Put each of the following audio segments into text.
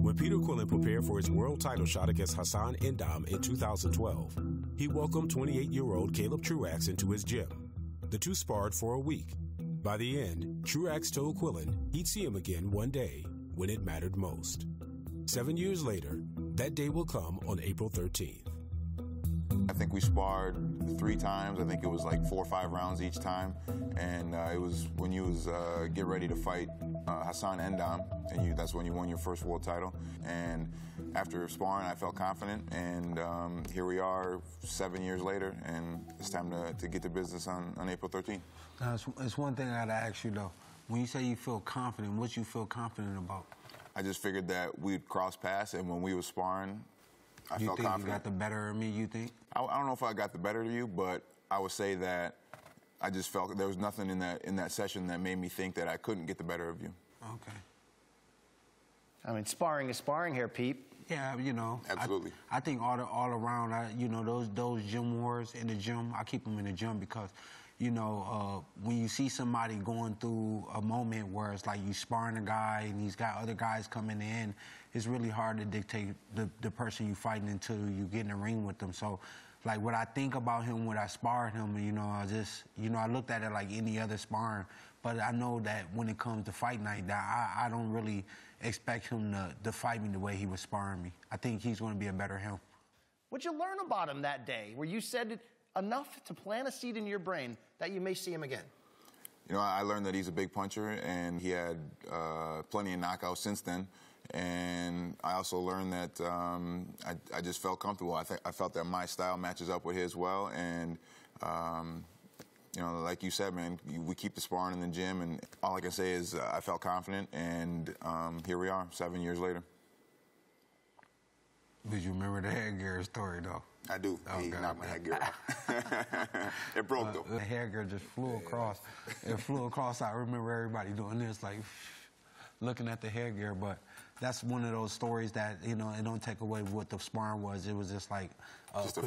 When Peter Quillin prepared for his world title shot against Hassan Endam in 2012, he welcomed 28-year-old Caleb Truax into his gym. The two sparred for a week. By the end, Truax told Quillin he'd see him again one day when it mattered most. 7 years later, that day will come on April 13th. I think we sparred 3 times. I think it was like 4 or 5 rounds each time. And it was when you was get ready to fight Hassan Endam, and that's when you won your first world title. And after sparring, I felt confident, and here we are 7 years later, and it's time to get to business on April 13th. Now, it's one thing I gotta ask you though. When you say you feel confident, what you feel confident about? I just figured that we'd cross paths, and when we were sparring, I felt confident. You think you got the better of me, you think? I don't know if I got the better of you, but I would say that I just felt there was nothing in that session that made me think that I couldn't get the better of you. Okay. I mean, sparring is sparring here, Pete. Yeah, you know. Absolutely. I think all around, you know, those gym wars in the gym, I keep them in the gym because, you know, when you see somebody going through a moment where it's like you sparring a guy and he's got other guys coming in, it's really hard to dictate the person you fighting until you get in the ring with them. So, like, what I think about him when I sparred him, you know, I looked at it like any other sparring, but I know that when it comes to fight night, that I don't really expect him to fight me the way he was sparring me. I think he's going to be a better him. What'd you learn about him that day where you said enough to plant a seed in your brain that you may see him again? You know, I learned that he's a big puncher, and he had plenty of knockouts since then. And I also learned that I just felt comfortable. I felt that my style matches up with his well. And, you know, like you said, man, we keep the sparring in the gym. And all I can say is I felt confident. And here we are, 7 years later. Did you remember the headgear story, though? I do. He knocked my headgear off. It broke, though. The headgear just flew across. It flew across. I remember everybody doing this, like, looking at the headgear. But that's one of those stories that, you know, it don't take away what the sparring was. It was just like just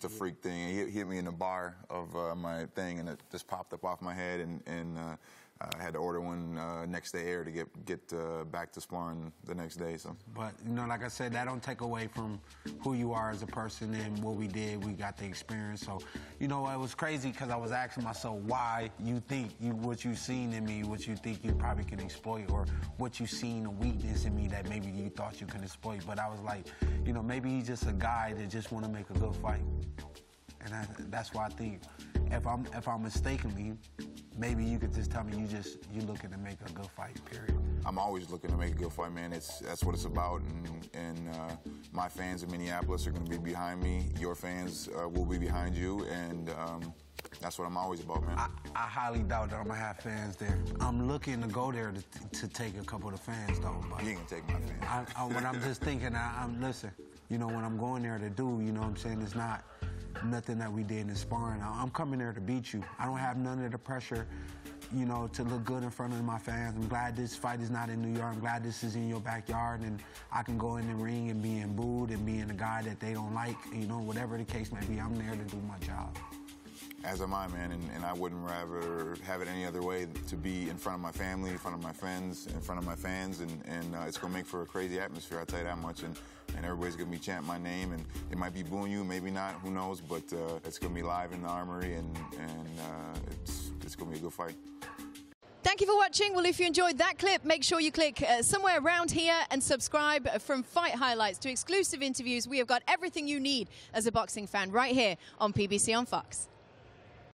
a freak thing. He hit me in the bar of my thing, and it just popped up off my head, and I had to order one next day air to get back to sparring the next day. So, but you know, like I said, that don't take away from who you are as a person and what we did. We got the experience. So, you know, it was crazy because I was asking myself why you think what you seen in me, what you think you probably can exploit, or what you seen a weakness in me that maybe you thought you can exploit. But I was like, you know, maybe he's just a guy that just want to make a good fight, and that's why I think if I'm mistakenly, maybe you could just tell me you looking to make a good fight, period. I'm always looking to make a good fight, man. That's what it's about, and my fans in Minneapolis are going to be behind me. Your fans will be behind you, and that's what I'm always about, man. I highly doubt that I'm going to have fans there. I'm looking to go there to take a couple of the fans, though. But you ain't going to take my fans. When I'm just thinking, listen, you know, when I'm going there to do, you know what I'm saying, it's not nothing that we did in sparring. I'm coming there to beat you. I don't have none of the pressure, you know, to look good in front of my fans. I'm glad this fight is not in New York. I'm glad this is in your backyard, and I can go in the ring and being booed and being a guy that they don't like, you know, whatever the case may be. I'm there to do my job. As am I, man, and I wouldn't rather have it any other way to be in front of my family, in front of my friends, in front of my fans, and it's going to make for a crazy atmosphere, I'll tell you that much, and everybody's going to be chanting my name, and they might be booing you, maybe not, who knows, but it's going to be live in the Armory, and it's going to be a good fight. Thank you for watching. Well, if you enjoyed that clip, make sure you click somewhere around here and subscribe. From fight highlights to exclusive interviews, we have got everything you need as a boxing fan right here on PBC on Fox.